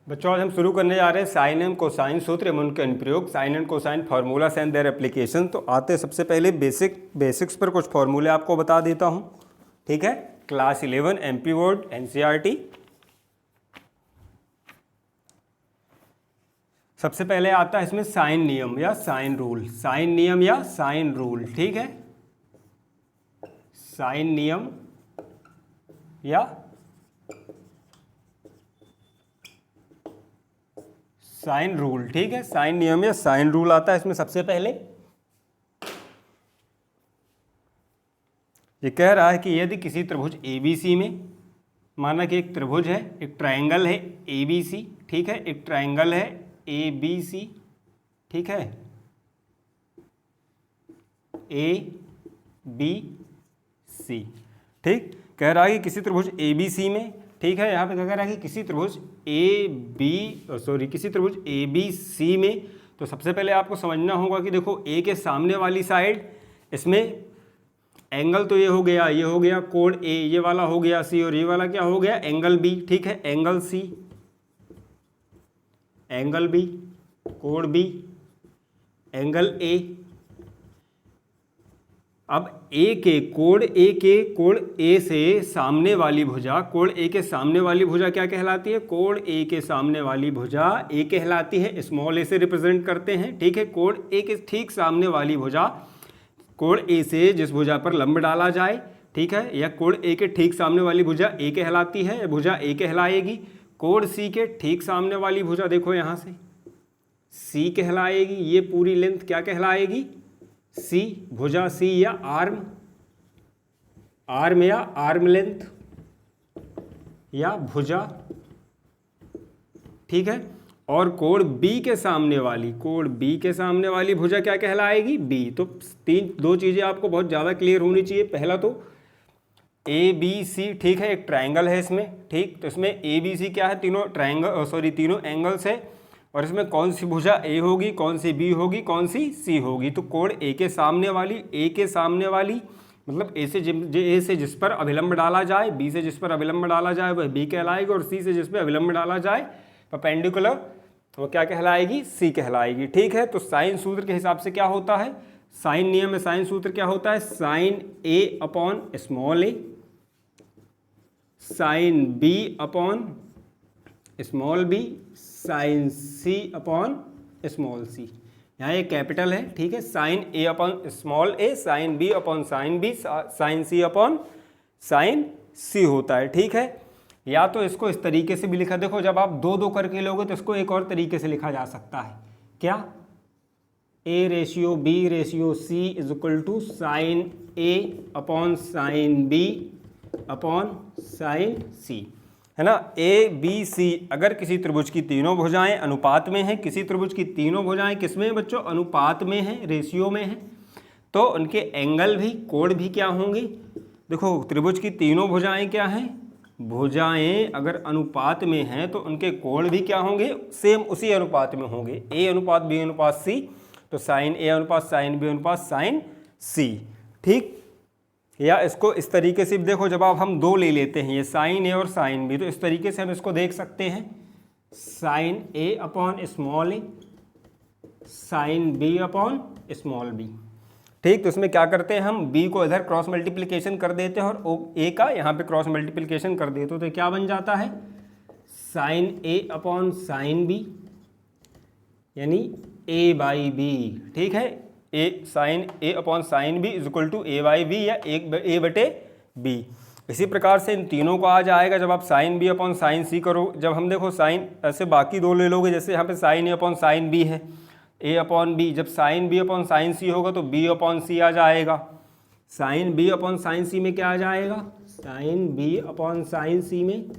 बच्चों आज हम शुरू करने जा रहे हैं साइन एंड कोसाइन सूत्र एवं उनके अनुप्रयोग, sine and cosine formulas and their application. तो आते सबसे पहले बेसिक्स पर कुछ फार्मूले आपको बता देता हूं, ठीक है। Class 11 MP board NCERT. सबसे पहले आता है इसमें साइन नियम या साइन रूल, साइन नियम या साइन रूल, ठीक है। साइन नियम या साइन रूल, ठीक है। साइन नियम या साइन रूल आता है इसमें। सबसे पहले ये कह रहा है कि यदि किसी त्रिभुज ABC में, माना कि एक त्रिभुज है, एक ट्रायंगल है ABC, ठीक है, एक ट्रायंगल है ABC, ठीक है, ABC, ठीक। कह रहा है कि किसी त्रिभुज ABC में, ठीक है, यहाँ पे क्या कह रहा है कि किसी त्रिभुज किसी त्रिभुज ABC में। तो सबसे पहले आपको समझना होगा कि देखो A के सामने वाली साइड, इसमें एंगल तो ये हो गया कोण A, ये वाला हो गया C, और ये वाला क्या हो गया एंगल B, ठीक है, एंगल C, एंगल B, कोण B, एंगल A। अब कोण A से सामने वाली भुजा, कोण A के सामने वाली भुजा क्या कहलाती है? कोण A के सामने वाली भुजा A कहलाती है, स्मॉल a से रिप्रेजेंट करते हैं, ठीक है। कोण A के ठीक सामने वाली भुजा, कोण A से जिस भुजा पर लंब डाला जाए, ठीक है, या कोण A के ठीक सामने वाली भुजा A कहलाती है, भुजा A कहलाएगी। कोण C के ठीक सामने वाली भुजा देखो यहाँ से C कहलाएगी, ये पूरी लेंथ क्या कहलाएगी? C, भुजा C या आर्म या आर्म लेंथ या भुजा, ठीक है। और कोण B के सामने वाली भुजा क्या कहलाएगी? B। तो दो चीजें आपको बहुत ज़्यादा क्लियर होनी चाहिए। पहला तो ABC, ठीक है, एक ट्रायंगल है इसमें, ठीक। तो इसमें ABC क्या है? तीनों एंगल्स है, और इसमें कौन सी भुजा A होगी, कौन सी B होगी, कौन सी C होगी? तो कोण A के सामने वाली मतलब A से जिस पर अभिलंब डाला जाए, B से जिस पर अभिलंब डाला जाए वह B कहलाएगी, और C से जिस पर अभिलंब डाला जाए परपेंडिकुलर, वो क्या कहलाएगी? C कहलाएगी, ठीक है। तो साइन सूत्र के हिसाब से क्या होता है? साइन नियम में साइन सूत्र क्या होता है? Sine A upon small a, sine B upon small b, sine C upon small c। यहाँ ये कैपिटल है, ठीक है। Sine A upon small a, sine B upon sine B, sine C upon sine C होता है, ठीक है। या तो इसको इस तरीके से भी लिखा, देखो जब आप दो करके लोगे तो इसको एक और तरीके से लिखा जा सकता है, क्या? A/B/C is equal to sine A upon sine B upon sine C, है ना। ABC अगर किसी त्रिभुज की तीनों भुजाएं अनुपात में हैं, किसी त्रिभुज की तीनों भुजाएं किसमें हैं बच्चों? अनुपात में हैं, रेशियो में हैं, तो उनके एंगल भी, कोण भी क्या होंगे? देखो त्रिभुज की तीनों भुजाएं क्या हैं? भुजाएं अगर अनुपात में हैं तो उनके कोण भी क्या होंगे? सेम उसी अनुपात में होंगे, A अनुपात B अनुपात C। तो साइन A अनुपात साइन B अनुपात साइन C, ठीक। या इसको इस तरीके से देखो, जब आप हम दो ले लेते हैं, ये साइन A और साइन B, तो इस तरीके से हम इसको देख सकते हैं, sine A upon small a, sine B upon small b, ठीक। तो इसमें क्या करते हैं हम? B को इधर क्रॉस मल्टीप्लिकेशन कर देते हैं और A का यहाँ पे क्रॉस मल्टीप्लिकेशन कर देते हो, तो क्या बन जाता है? Sine A upon sine B, यानी A/B, ठीक है। Sine A upon sine B is equal to A/B या A/B। इसी प्रकार से इन तीनों को आ जाएगा जब आप sine B upon sine C करो। जब हम देखो साइन ऐसे बाकी दो ले लोगे, जैसे यहाँ पे sine A upon sine B है, A अपॉन B, जब sine B upon sine C होगा तो B अपॉन C आ जाएगा। Sine B upon sine C में क्या आ जाएगा? Sine B upon sine C में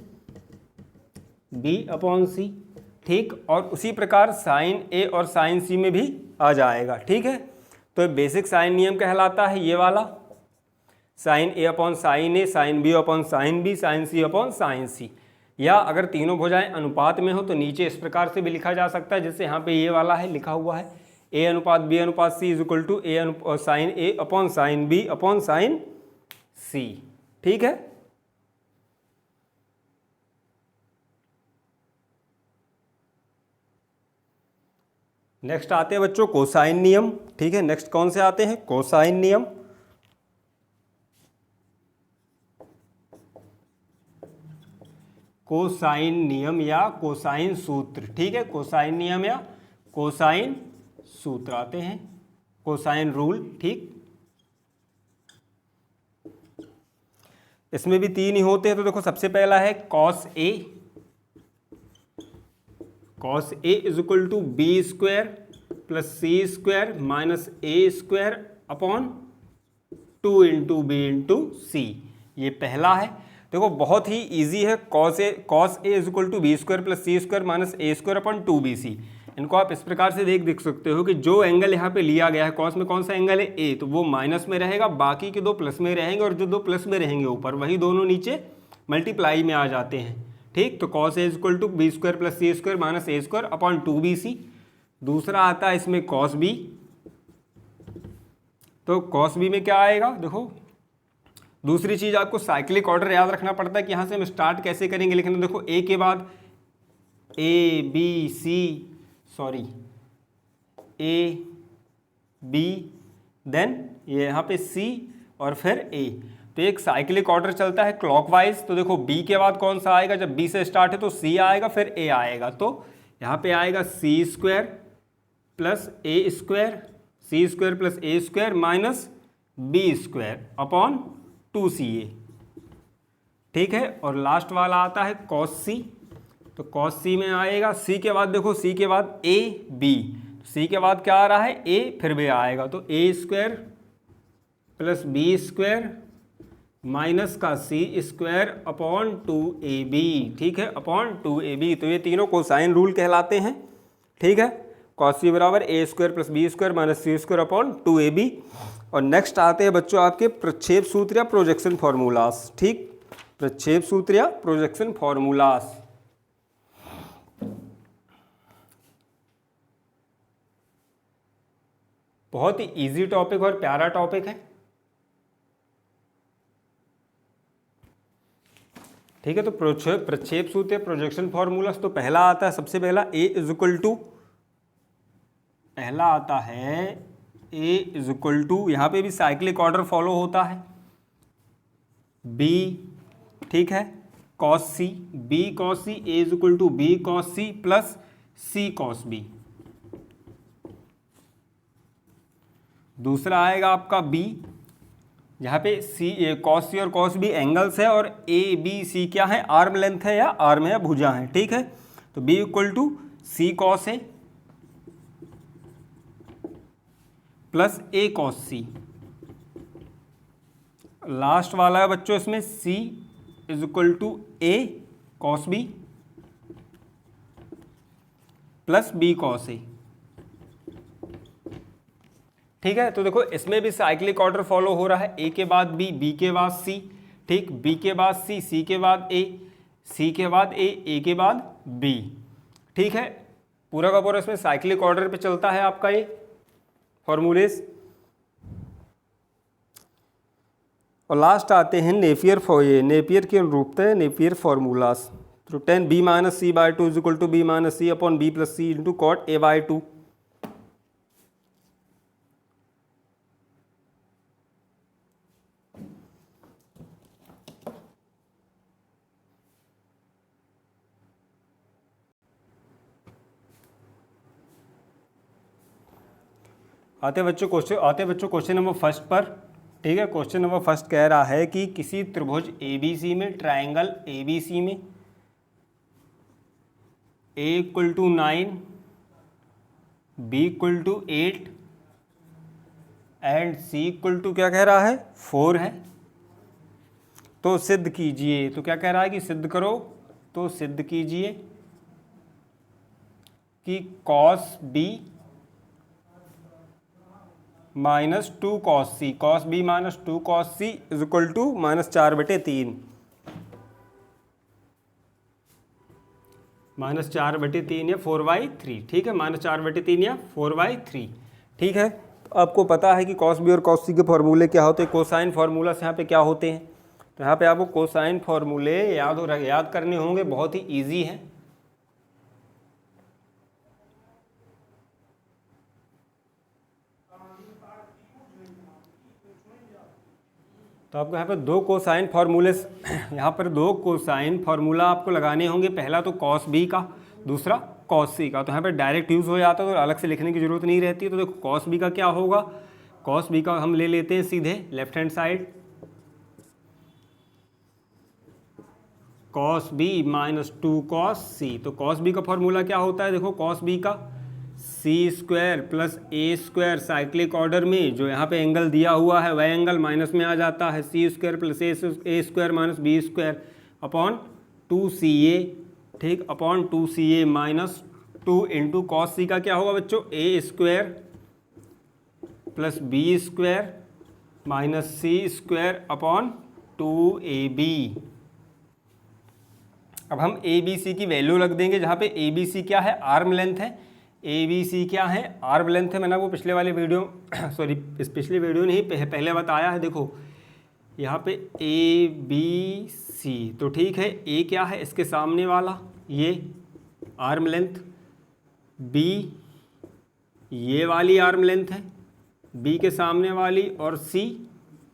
B अपॉन C, ठीक। और उसी प्रकार साइन A और साइन C में भी आ जाएगा, ठीक है। तो बेसिक साइन नियम कहलाता है ये वाला, sine A upon sine A, sine B upon sine B, sine C upon sine C। या अगर तीनों भुजाएं अनुपात में हो तो नीचे इस प्रकार से भी लिखा जा सकता है, जैसे यहाँ पे ये वाला है लिखा हुआ है, A अनुपात B अनुपात C is equal to sine A upon sine B upon sine C, ठीक है। नेक्स्ट आते हैं बच्चों कोसाइन नियम। ठीक है, नेक्स्ट कौन से आते हैं? कोसाइन नियम। कोसाइन नियम या कोसाइन सूत्र। ठीक है, कोसाइन नियम या कोसाइन सूत्र आते हैं, कोसाइन रूल। ठीक, इसमें भी तीन ही होते हैं। तो देखो सबसे पहला है cos A. Cos A is equal to B square plus C square minus A square upon 2 into B into C. ये पहला है। देखो बहुत ही इजी है। Cos A is equal to B square plus C square minus A square upon 2bc। इनको आप इस प्रकार से देख सकते हो कि जो एंगल यहाँ पे लिया गया है कॉस में, कौन सा एंगल है? ए, तो वो माइनस में रहेगा, बाकी के दो प्लस में रहेंगे, और जो दो प्लस में रहेंगे ऊपर, वही दोनों नीचे मल्टीप्लाई में आ जाते हैं। ठीक, तो cos A is equal to B square plus C square minus A square upon 2bc। दूसरा आता है इसमें कॉस बी। तो कॉस बी में क्या आएगा? देखो दूसरी चीज आपको साइक्लिक ऑर्डर याद रखना पड़ता है कि यहाँ से हम स्टार्ट कैसे करेंगे लिखना। देखो ए के बाद A B C, sorry A B, then ये यहाँ पे सी और फिर ए। तो एक साइक्लिक ऑर्डर चलता है क्लॉकवाइज। तो देखो बी के बाद कौन सा आएगा? जब बी से स्टार्ट है तो सी आएगा, फिर ए आएगा। तो यहाँ पे आएगा c square plus a square, c square plus a square minus b square upon 2ca। ठीक है, और लास्ट वाला आता है कॉस सी। तो कॉस सी में आएगा सी के बाद, देखो सी के बाद ए बी, सी के बाद क्या आ रहा है? ए, फिर बी आएगा। तो a square plus b square minus का सी स्क्वायर अपॉन 2ab। ठीक है, अपॉन 2ab। तो ये तीनों कोसाइन रूल कहलाते हैं। ठीक है, कॉस सी बराबर a square plus b square minus c square upon 2ab। और नेक्स्ट आते हैं बच्चों आपके प्रक्षेप सूत्र या प्रोजेक्शन फॉर्मूलास। ठीक, प्रक्षेप सूत्र या प्रोजेक्शन फॉर्मूलास। बहुत ही इजी टॉपिक और प्यारा टॉपिक है। ठीक है, तो प्रक्षेप सूत्र प्रोजेक्शन फॉर्मूलास। तो पहला आता है, सबसे पहला ए इज इक्वल टू, पहला आता है ए इज इक्वल टू, यहाँ पे भी साइक्लिक ऑर्डर फॉलो होता है, बी। ठीक है, cos C, B cos C, A is equal to B cos C plus C cos B. दूसरा आएगा आपका बी, यहाँ पे सी कॉस सी और कॉस बी एंगल्स है, और ए बी सी क्या है? आर्म लेंथ है या आर्म है या भुजा है। ठीक है, तो b equal to c cos a plus a cos c. Last वाला है बच्चों इसमें c is equal to a cos b plus b cos a. ठीक है, तो देखो इसमें भी साइक्लिक ऑर्डर फॉलो हो रहा है, ए के बाद बी, बी के बाद सी। ठीक, बी के बाद सी के बाद ए, सी के बाद ए के बाद बी। ठीक है, पूरा का पूरा इसमें साइक्लिक ऑर्डर पे चलता है आपका ये फॉर्मूलेस। और लास्ट आते हैं नेपियर की अनुरूपता है, नेपियर फॉर्मूलास। तो 10 b minus C by 2 is equal to B minus C upon B plus C into cot A by 2। आते बच्चों क्वेश्चन नंबर फर्स्ट पर। ठीक है, क्वेश्चन नंबर फर्स्ट कह रहा है कि किसी त्रिभुज ABC में, ट्रायंगल ABC में A equal to 9, B equal to 8 and C equal to क्या कह रहा है? 4 है। तो सिद्ध कीजिए। तो क्या कह रहा है कि सिद्ध करो। तो सिद्ध कीजिए कि cos B minus 2 cos C, cos B minus 2 cos C is equal to -4/3, -4/3 या 4/3। ठीक है, -4/3 या 4/3। ठीक है, तो आपको पता है कि कॉस बी और कॉस सी के फॉर्मूले क्या होते हैं, कोसाइन फार्मूला से यहाँ पे क्या होते हैं। तो यहाँ पे आपको कोसाइन फार्मूले याद करने होंगे, बहुत ही ईजी है। तो आपको यहाँ पर दो कोसाइन फार्मूले, यहाँ पर दो कोसाइन फार्मूला आपको लगाने होंगे। पहला तो कॉस बी का, दूसरा कॉस सी का। तो यहाँ पर डायरेक्ट यूज़ हो जाता है तो अलग से लिखने की ज़रूरत नहीं रहती है। तो देखो कॉस बी का क्या होगा, कॉस बी का हम ले लेते हैं सीधे left hand side, cos B minus 2 cos c. तो कॉस बी का फॉर्मूला क्या होता है, देखो कॉस बी का c square plus a square cyclic order में जो यहाँ पे एंगल दिया हुआ है वह एंगल माइनस में आ जाता है, c square plus a square minus b square upon 2ca, ठीक, upon 2ca minus 2 into cos c का क्या होगा बच्चों, a square plus b square minus c square upon 2ab। अब हम ए बी सी की वैल्यू रख देंगे, जहाँ पे ए बी सी क्या है, आर्म लेंथ है, ए बी सी क्या है, आर्म लेंथ है। मैंने वो पिछले वाले वीडियो सॉरी पिछले वीडियो नहीं पहले बताया है। देखो यहाँ पे ए बी सी, तो ठीक है, ए क्या है, इसके सामने वाला ये आर्म लेंथ, बी ये वाली आर्म लेंथ है, बी के सामने वाली, और सी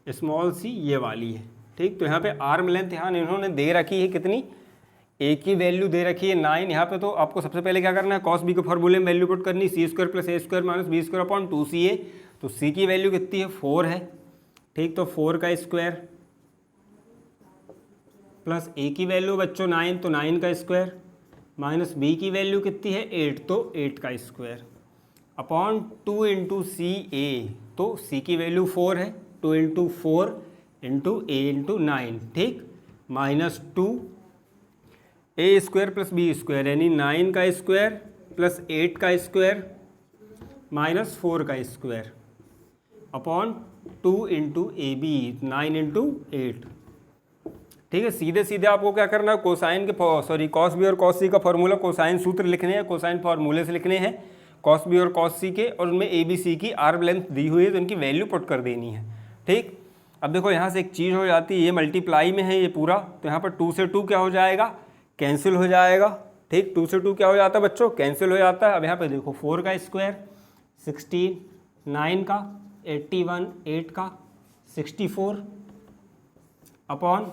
स्मॉल सी ये वाली है, ठीक। तो यहाँ पे आर्म लेंथ यहाँ इन्होंने दे रखी है कितनी, ए की वैल्यू दे रखी है 9 यहाँ पे। तो आपको सबसे पहले क्या करना है, कॉस बी के फॉर्मूले में वैल्यू पुट करनी, c square plus a square minus b square upon 2ca। तो सी की वैल्यू कितनी है, 4 है, ठीक। तो 4 का स्क्वायर प्लस ए की वैल्यू बच्चों 9, तो 9 का स्क्वायर माइनस बी की वैल्यू कितनी है 8, तो 8 का स्क्वायर अपॉन 2 इंटू सी ए। तो सी की वैल्यू 4 है, 2 इंटू 4 इंटू ए इंटू 9, ठीक, माइनस 2 ए स्क्वायर प्लस बी स्क्वायर यानी 9 का स्क्वायर प्लस 8 का स्क्वायर माइनस 4 का square upon 2 into A B, 9 into 8, ठीक है। सीधे सीधे आपको क्या करना है, कोसाइन के कॉस बी और कॉस सी का फॉर्मूला, कोसाइन सूत्र लिखने हैं, कोसाइन फार्मूले से लिखने हैं कॉस बी और कॉस सी के, और उनमें ए बी सी की आर्म लेंथ दी हुई है तो उनकी वैल्यू पुट कर देनी है, ठीक। अब देखो यहाँ से एक चीज़ हो जाती है, ये मल्टीप्लाई में है ये पूरा, तो यहाँ पर 2 से 2 क्या हो जाएगा, कैंसिल हो जाएगा, ठीक। 2 से 2 क्या हो जाता है बच्चों, कैंसिल हो जाता है। अब यहाँ पे देखो 4 का स्क्वायर 16, 9 का 81, 8 का 64 अपॉन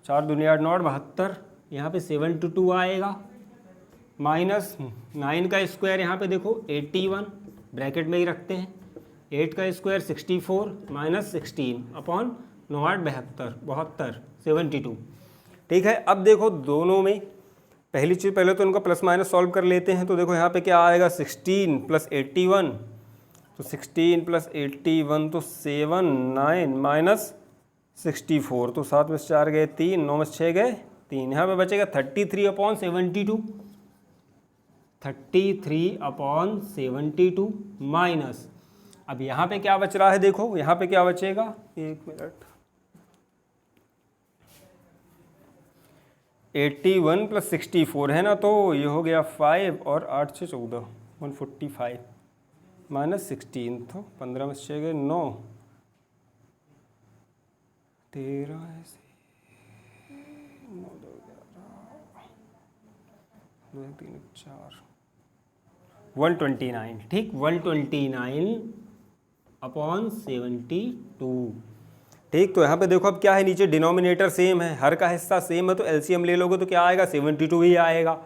4 दूनी 8 9 72, यहाँ पे 72 आएगा, माइनस 9 का स्क्वायर यहाँ पे देखो 81 ब्रैकेट में ही रखते हैं, 8 का स्क्वायर 64 माइनस 16 अपॉन 9 8 72 72, ठीक है। अब देखो दोनों में पहली चीज़, पहले तो उनका प्लस माइनस सॉल्व कर लेते हैं। तो देखो यहाँ पे क्या आएगा, 16 प्लस 81, तो 16 प्लस 81 तो 7 9 माइनस 64, तो 7 में 4 गए 3, 9 में 6 गए 3, यहाँ पे बचेगा 33 अपॉन 72, 33 अपॉन 72 माइनस, अब यहाँ पे क्या बच रहा है, देखो यहाँ पे क्या बचेगा, 1 मिनट, 81 प्लस 64 है ना, तो ये हो गया 5 और 8 से 14 145 माइनस 16, तो 15 में 6 गए 9, 13 ऐसे 9 2 11 2 3 4 129, ठीक, 129 अपॉन 72, ठीक। तो यहाँ पे देखो अब क्या है, नीचे डिनोमिनेटर सेम है, हर का हिस्सा सेम है, तो एलसीएम ले लोगे तो क्या आएगा, 72 ही आएगा।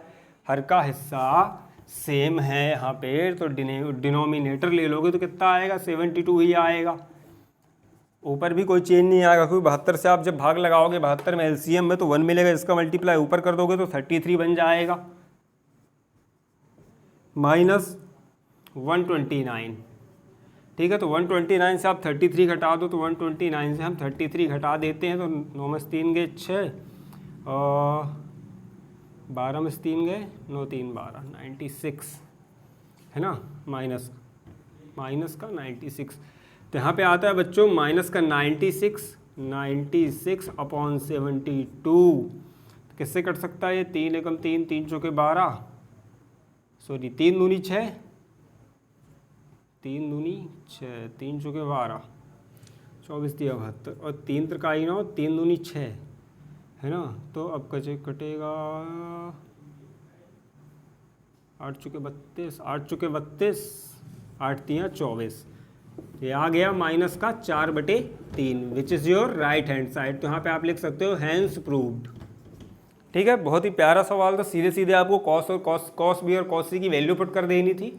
हर का हिस्सा सेम है यहाँ पे, तो डिनोमिनेटर ले लोगे तो कितना आएगा, 72 ही आएगा। ऊपर भी कोई चेंज नहीं आएगा, क्योंकि 72 से आप जब भाग लगाओगे 72 में एलसीएम में तो 1 मिलेगा, इसका मल्टीप्लाई ऊपर कर दोगे तो 33 बन जाएगा, माइनस 129, ठीक है। तो 129 से आप 33 घटा दो, तो 129 से हम 33 घटा देते हैं, तो 9 में 3 गए 6 और 12 में 3 गए 9 3 12 96 है ना, माइनस का 96। तो यहाँ पे आता है बच्चों माइनस का 96 अपॉन 72, तो किससे कट सकता है ये, 3 एकम 3 3 चौके 12, सॉरी 3 दूनी 6 3 दूनी 6 3 चौके 12 24 दिया 72 और 3 त्रिकाई 9 3 दूनी 6 है ना। तो अब कटेगा 8 चौके 32 8 चौके 32 8 3 24, ये आ गया माइनस का 4/3 which is your right hand side. तो यहाँ पे आप लिख सकते हो हैंस प्रूव्ड। ठीक है, बहुत ही प्यारा सवाल था, सीधे सीधे आपको कॉस और कॉस बी और कॉस सी की वैल्यू पुट कर देनी थी।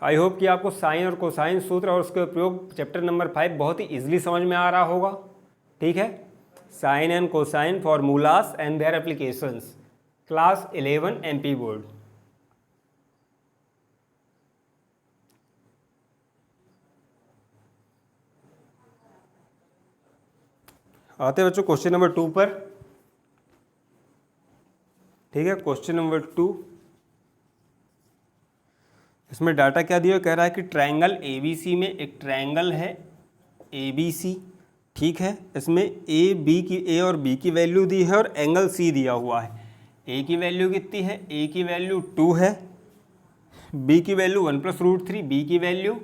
आई होप कि आपको साइन और कोसाइन सूत्र और उसके उपयोग चैप्टर नंबर 5 बहुत ही इजीली समझ में आ रहा होगा। ठीक है, sine and cosine formulas and their applications, class 11 MP board. आते हैं बच्चों क्वेश्चन नंबर 2 पर। ठीक है, क्वेश्चन नंबर 2, इसमें डाटा क्या दिया, कह रहा है कि ट्रायंगल ABC में एक ट्रायंगल है ABC। ठीक है, इसमें A और B की वैल्यू दी है और एंगल C दिया हुआ है। A की वैल्यू कितनी है, A की वैल्यू 2 है, B की वैल्यू 1 + √3, B की वैल्यू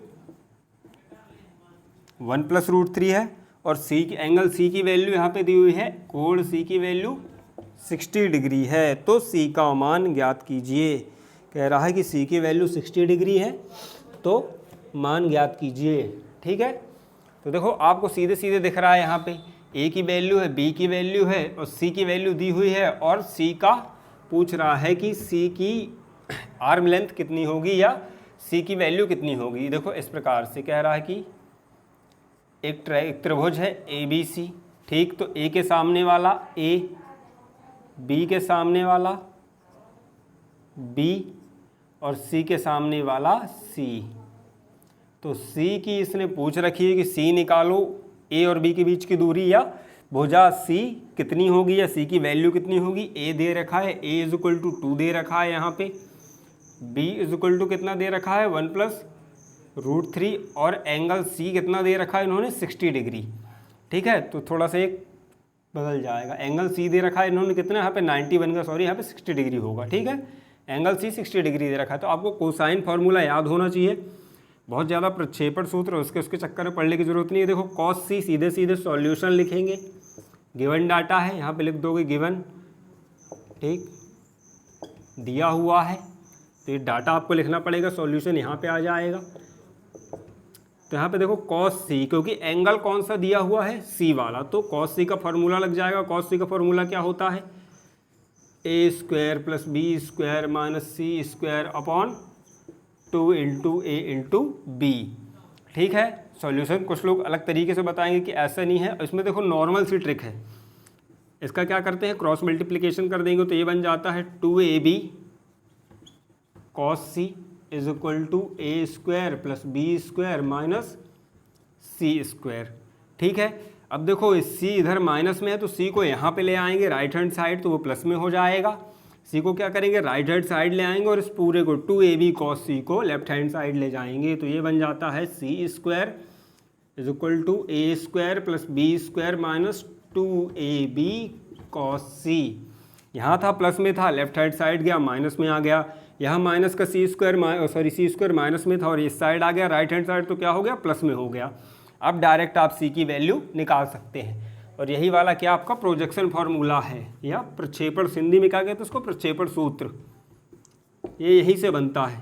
1 + √3 है, और एंगल C की वैल्यू यहाँ पे दी हुई है, कोण C की वैल्यू 60 डिग्री है। तो C का मान ज्ञात कीजिए। कह रहा है कि C की वैल्यू 60 डिग्री है, तो मान ज्ञात कीजिए। ठीक है, तो देखो आपको सीधे सीधे दिख रहा है यहाँ पे A की वैल्यू है, B की वैल्यू है और C की वैल्यू दी हुई है, और C का पूछ रहा है कि C की आर्म लेंथ कितनी होगी या C की वैल्यू कितनी होगी। देखो इस प्रकार से कह रहा है कि एक त्रिभुज है ABC। ठीक, तो A के सामने वाला A, B के सामने वाला B और C के सामने वाला C। तो C की इसने पूछ रखी है कि C निकालो, A और B के बीच की दूरी या भुजा C कितनी होगी या C की वैल्यू कितनी होगी। A दे रखा है, A = 2 दे रखा है यहाँ पे, B = कितना दे रखा है 1 + √3, और एंगल C कितना दे रखा है इन्होंने 60 डिग्री। ठीक है, तो थोड़ा सा एक बदल जाएगा, एंगल C दे रखा है इन्होंने कितना, यहाँ पे 90 बनेगा, सॉरी यहाँ पे 60 डिग्री होगा। ठीक है, एंगल C 60 डिग्री दे रखा है। तो आपको कोसाइन फार्मूला याद होना चाहिए, बहुत ज़्यादा प्रक्षेपण सूत्र उसके चक्कर में पढ़ने की जरूरत नहीं है। देखो कॉस C सीधे सीधे सॉल्यूशन लिखेंगे, गिवन डाटा है यहाँ पे लिख दोगे गिवन। ठीक, दिया हुआ है तो ये डाटा आपको लिखना पड़ेगा, सॉल्यूशन यहाँ पे आ जाएगा। तो यहाँ पे देखो कॉस C, क्योंकि एंगल कौन सा दिया हुआ है, C वाला, तो कॉस C का फॉर्मूला लग जाएगा। कॉस C का फॉर्मूला क्या होता है, A² + B² - C² upon 2 × A × B। ठीक है, सॉल्यूशन कुछ लोग अलग तरीके से बताएंगे कि ऐसा नहीं है। इसमें देखो नॉर्मल सी ट्रिक है, इसका क्या करते हैं, क्रॉस मल्टीप्लिकेशन कर देंगे तो ये बन जाता है 2AB cos C = A² + B² - C²। ठीक है, अब देखो इस C इधर माइनस में है तो C को यहाँ पे ले आएंगे राइट हैंड साइड, तो वो प्लस में हो जाएगा। C को क्या करेंगे, राइट हैंड साइड ले आएंगे और इस पूरे को 2AB cos C को लेफ्ट हैंड साइड ले जाएंगे, तो ये बन जाता है C² = A² + B² - 2AB cos C। यहाँ था प्लस में था, लेफ्ट हैंड साइड गया माइनस में आ गया, यहाँ माइनस का C² माइनस में था और इस साइड आ गया राइट हैंड साइड, तो क्या हो गया, प्लस में हो गया। अब डायरेक्ट आप C की वैल्यू निकाल सकते हैं, और यही वाला क्या आपका प्रोजेक्शन फार्मूला है, या प्रक्षेपण, हिंदी में क्या कहते हैं उसको, प्रक्षेपण सूत्र, ये यही से बनता है।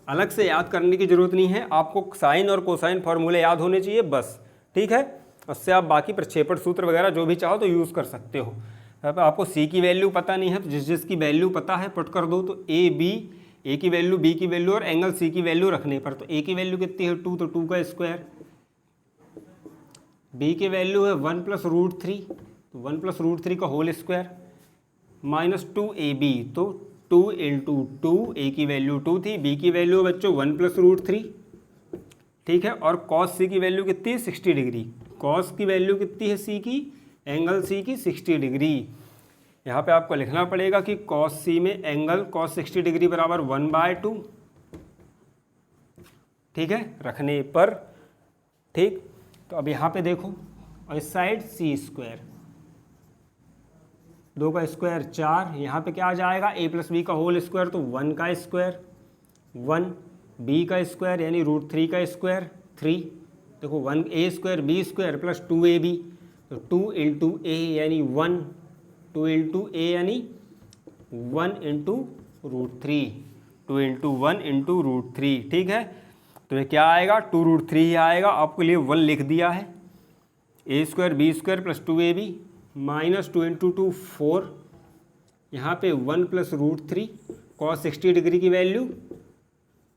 अलग से याद करने की जरूरत नहीं है, आपको साइन और कोसाइन फार्मूले याद होने चाहिए बस। ठीक है, उससे आप बाकी प्रक्षेपण सूत्र वगैरह जो भी चाहो तो यूज़ कर सकते हो। अब आपको C की वैल्यू पता नहीं है तो जिसकी वैल्यू पता है पुट कर दो, तो A की वैल्यू, B की वैल्यू और एंगल C की वैल्यू रखने पर, तो A की वैल्यू कितनी है 2, तो 2 का स्क्वायर, B की वैल्यू है 1 + √3, तो 1 + √3 का होल स्क्वायर माइनस 2AB, तो 2 × 2, A की वैल्यू 2 थी, B की वैल्यू बच्चों 1 + √3। ठीक है, और cos C की वैल्यू कितनी है 60 डिग्री, cos की वैल्यू कितनी है C की, एंगल C की 60 डिग्री। यहाँ पे आपको लिखना पड़ेगा कि cos C में एंगल cos 60 डिग्री बराबर 1/2। ठीक है, रखने पर। ठीक, तो अब यहाँ पे देखो, और इस साइड C², 2 का स्क्वायर 4, यहाँ पे क्या आ जाएगा A + B का होल स्क्वायर, तो 1 का स्क्वायर 1, B का स्क्वायर यानी √3 का स्क्वायर 3, देखो 1A² B² + 2AB, तो 2 × A यानी 1, 2 × A यानी 1 × √3, 2 इंटू 1 इंटू √3, ठीक है। तो ये क्या आएगा, 2√3 ही आएगा। आपके लिए 1 लिख दिया है। a² b² plus 2ab minus 2 into 2 4, यहाँ पे 1 प्लस √3, cos 60 डिग्री की वैल्यू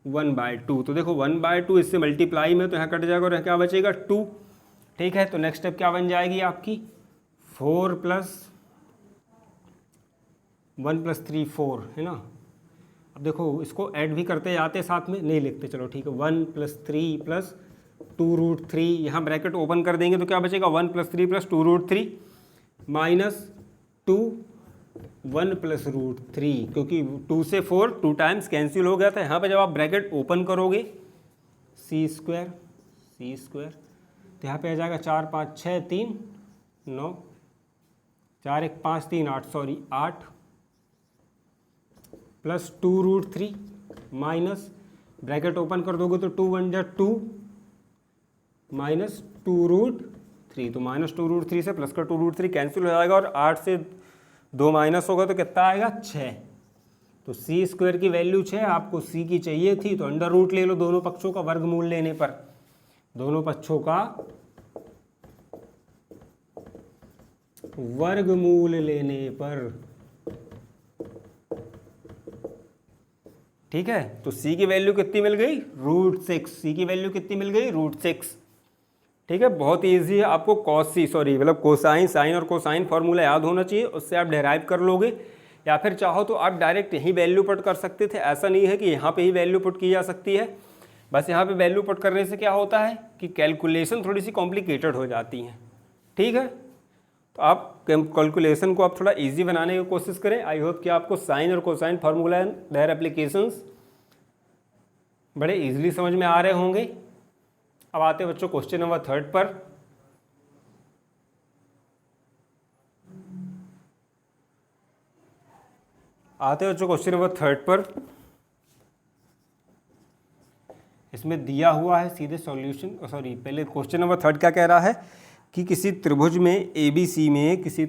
1/2। तो देखो 1/2 इससे मल्टीप्लाई में तो यहाँ कट जाएगा और यहाँ क्या बचेगा 2, ठीक है। तो नेक्स्ट स्टेप क्या बन जाएगी आपकी, 4 प्लस 1 प्लस 3 4, है ना। अब देखो इसको ऐड भी करते जाते साथ में, नहीं लिखते, चलो ठीक है। 1 प्लस 3 प्लस 2√3, यहाँ ब्रैकेट ओपन कर देंगे तो क्या बचेगा 1 प्लस 3 प्लस 2√3 माइनस 2 1 प्लस √3, क्योंकि 2 से 4 2 टाइम्स कैंसिल हो गया था। यहाँ पे जब आप ब्रैकेट ओपन करोगे c² तो यहाँ पे आ जाएगा 4 5 6 3 9, 4 1 5 3 8, sorry 8 plus 2√3 minus bracket open कर दोगे तो 2 1 जा 2 माइनस 2√3, तो माइनस 2√3 से प्लस का 2√3 कैंसिल हो जाएगा और 8 से 2 माइनस होगा तो कितना आएगा 6। तो c² की वैल्यू 6, आपको c की चाहिए थी तो अंडर रूट ले लो दोनों पक्षों का वर्गमूल लेने पर, दोनों पक्षों का वर्गमूल लेने पर, ठीक है। तो c की वैल्यू कितनी मिल गई, √6, c की वैल्यू कितनी मिल गई, √6, ठीक है। बहुत ईजी है, आपको मतलब कोसाइन, साइन और कोसाइन फार्मूला याद होना चाहिए, उससे आप डेराइव कर लोगे। या फिर चाहो तो आप डायरेक्ट यहीं वैल्यू पुट कर सकते थे, ऐसा नहीं है कि यहाँ पे ही वैल्यू पुट की जा सकती है। बस यहाँ पे वैल्यू पुट करने से क्या होता है कि कैलकुलेशन थोड़ी सी कॉम्प्लिकेटेड हो जाती हैं, ठीक है। तो आप कैलकुलेशन को आप थोड़ा इजी बनाने की कोशिश करें। आई होप कि आपको साइन और cosine formula and their applications बड़े इजीली समझ में आ रहे होंगे। अब आते हैं बच्चों क्वेश्चन नंबर 3 पर। क्वेश्चन नंबर 3 पर। इसमें दिया हुआ है सीधे सॉल्यूशन, सॉरी पहले क्वेश्चन नंबर 3 क्या कह रहा है कि किसी त्रिभुज में ABC में, किसी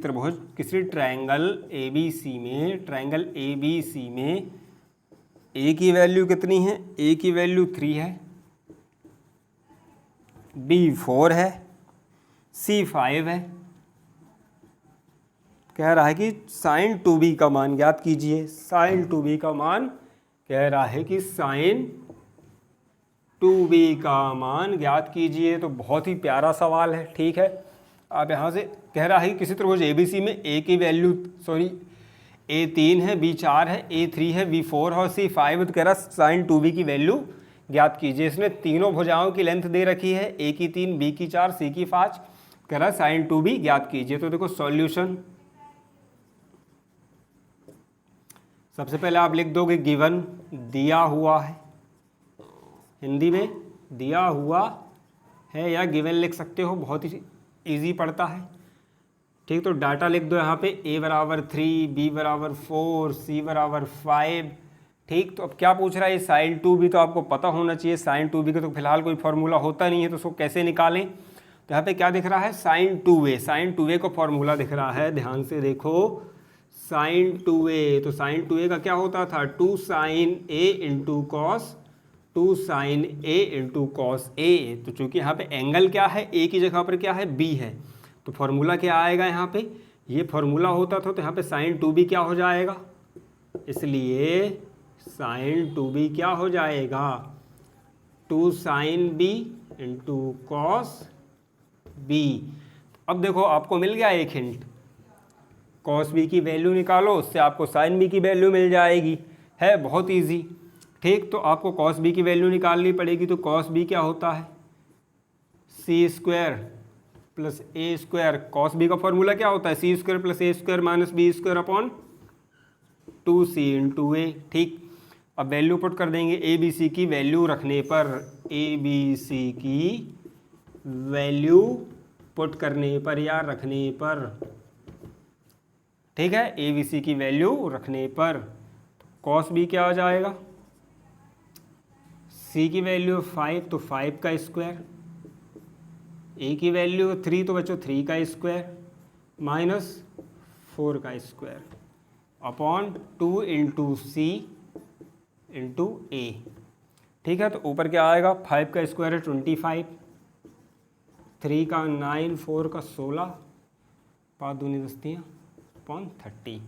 ट्रायंगल ABC में A की वैल्यू कितनी है, A की वैल्यू 3 है, B 4 है, C 5 है। कह रहा है कि sin 2B का मान ज्ञात कीजिए। sin 2B का मान कह रहा है कि sin 2B का मान ज्ञात कीजिए। तो बहुत ही प्यारा सवाल है, ठीक है। आप यहाँ से कह रहा है कि किसी त्रिभुज ABC में A की वैल्यू A 3 है, B 4 है, A 3 है, B 4 है और C 5 है। तो कह रहा है sin 2B की वैल्यू ज्ञात कीजिए। इसने तीनों भुजाओं की लेंथ दे रखी है, A की 3, B की 4, C की 5। कह रहा है sin 2B ज्ञात कीजिए। तो देखो सॉल्यूशन, सबसे पहले आप लिख दोगे गिवन, दिया हुआ है, हिंदी में दिया हुआ है या गिवन लिख सकते हो, बहुत ही इजी पड़ता है, ठीक। तो डाटा लिख दो यहाँ पे, A बराबर 3, B बराबर 4, C बराबर 5, ठीक। तो अब क्या पूछ रहा है, sin 2B तो आपको पता होना चाहिए। sin 2B का तो फिलहाल कोई फार्मूला होता नहीं है, तो उसको कैसे निकालें। तो यहाँ पे क्या दिख रहा है, sin 2A का फार्मूला दिख रहा है, ध्यान से देखो, sin 2A। तो sin 2A का क्या होता था, 2 sin A into cos, 2 sin A into cos A। तो चूंकि यहाँ पे एंगल क्या है, A की जगह पर क्या है, B है, तो फॉर्मूला क्या आएगा यहाँ पे, ये फॉर्मूला होता था। तो यहाँ पे sin 2B क्या हो जाएगा, इसलिए sin 2B क्या हो जाएगा, 2 sin B into cos B। अब देखो आपको मिल गया एक हिंट, कॉस B की वैल्यू निकालो, उससे आपको sin B की वैल्यू मिल जाएगी, है बहुत इजी, ठीक। तो आपको cos B की वैल्यू निकालनी पड़ेगी। तो cos B क्या होता है, c² plus a²। cos B का फॉर्मूला क्या होता है, c² plus a² minus b² upon 2c into a, ठीक। अब वैल्यू पुट कर देंगे ABC की वैल्यू रखने पर, ABC की वैल्यू पुट करने पर या रखने पर, ठीक है, ABC की वैल्यू रखने पर। cos B क्या हो जाएगा, C की वैल्यू 5 तो 5 का स्क्वायर, A की वैल्यू 3 तो बच्चों 3 का स्क्वायर माइनस 4 का स्क्वायर। अपॉन 2 इंटू सी इंटू ए। ठीक है, तो ऊपर क्या आएगा, 5 का स्क्वायर है 25, 3 का 9, 4 का 16, 5 दूनी 10 अपॉन 30।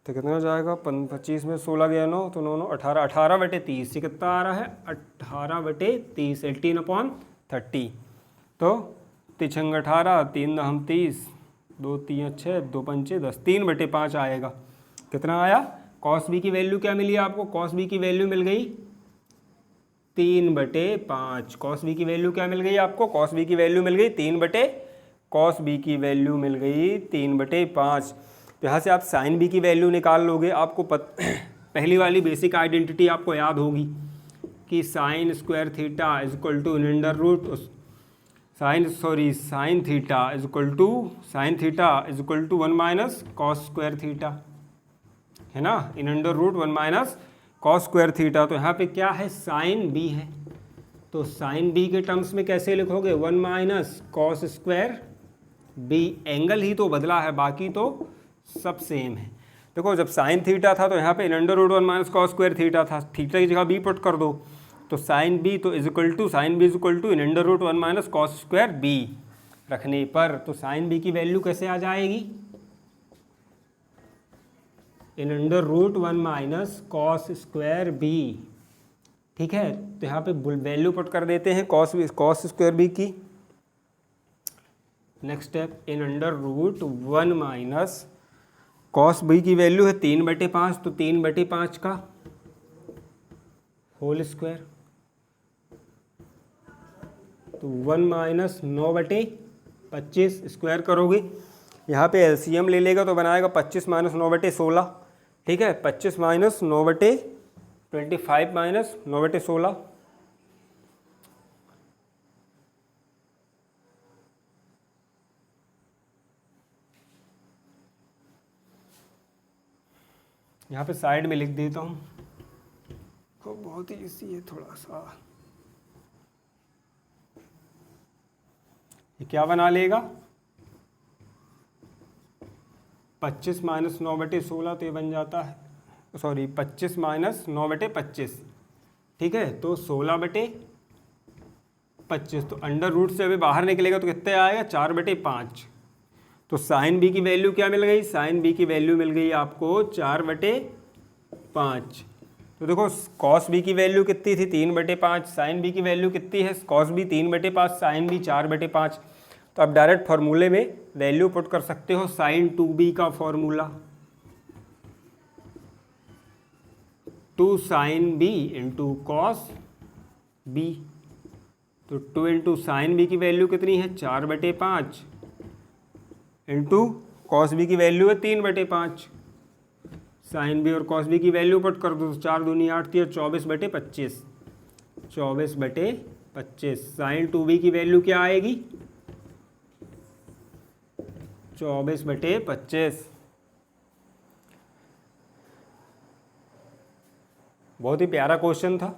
तो कितना जाएगा, 25 में 16 गया 9, तो 9 9 18, 18/30 से कितना आ रहा है 18/30, 18 अपॉन 30। तो 3 18, 3 9 30, 2 3 6, 2 5 10, 3/5 आएगा। कितना आया, कॉस बी की वैल्यू क्या मिली आपको, कॉस बी की वैल्यू मिल गई 3/5। कॉस बी की वैल्यू क्या मिल गई आपको, कॉस बी की वैल्यू मिल गई 3/5। तो यहाँ से आप साइन बी की वैल्यू निकाल लोगे। आपको पहली वाली बेसिक आइडेंटिटी आपको याद होगी कि sine square theta is equal to under root sine theta is equal to 1 minus cos square theta, है ना, in under root 1 minus cos square theta. तो यहाँ पे क्या है, साइन बी है, तो साइन बी के टर्म्स में कैसे लिखोगे, 1 minus cos square b. Angle ही तो बदला है, बाकी तो सब सेम है। देखो जब साइन थीटा था तो यहाँ पे in under root 1 minus cos square theta था, थीटा की जगह बी पुट कर दो, तो साइन बी तो sine B is equal to in under root 1 minus cos square B रखने पर, तो साइन बी की वैल्यू कैसे आ जाएगी, in under root 1 minus cos square B. ठीक है, तो यहाँ पे वैल्यू पुट कर देते हैं कॉस स्क्वायर बी की। Next step, in under root 1 minus cos B की वैल्यू है 3/5, तो 3/5 का होल स्क्वायर, तो 1 माइनस 9/25 स्क्वायर करोगे। यहाँ पे एलसीएम ले लेगा तो बनाएगा 25 माइनस 9/16। ठीक है, 25 माइनस 9/25 माइनस 9/16, यहाँ पे साइड में लिख देता हूँ, तो बहुत ही इजी है थोड़ा सा। ये क्या बना लेगा, 25 माइनस 9/16, तो ये बन जाता है 25 माइनस 9/25। ठीक है, तो 16/25, तो अंडर रूट से अभी बाहर निकलेगा तो कितने आएगा, 4/5। तो साइन बी की वैल्यू क्या मिल गई, साइन बी की वैल्यू मिल गई आपको 4/5। तो देखो कॉस बी की वैल्यू कितनी थी, 3/5, साइन बी की वैल्यू कितनी है, कॉस बी 3/5, साइन बी 4/5। तो आप डायरेक्ट फॉर्मूले में वैल्यू पुट कर सकते हो, साइन 2b का formula 2 sine B into cos B. तो 2 इंटू साइन बी की वैल्यू कितनी है, 4/5 इंटू कॉस बी की वैल्यू है 3/5। साइन बी और कॉस बी की वैल्यू पुट कर दो, 4 दूनी 8 थी, 24/25, 24/25। साइन 2b की वैल्यू क्या आएगी, 24/25। बहुत ही प्यारा क्वेश्चन था।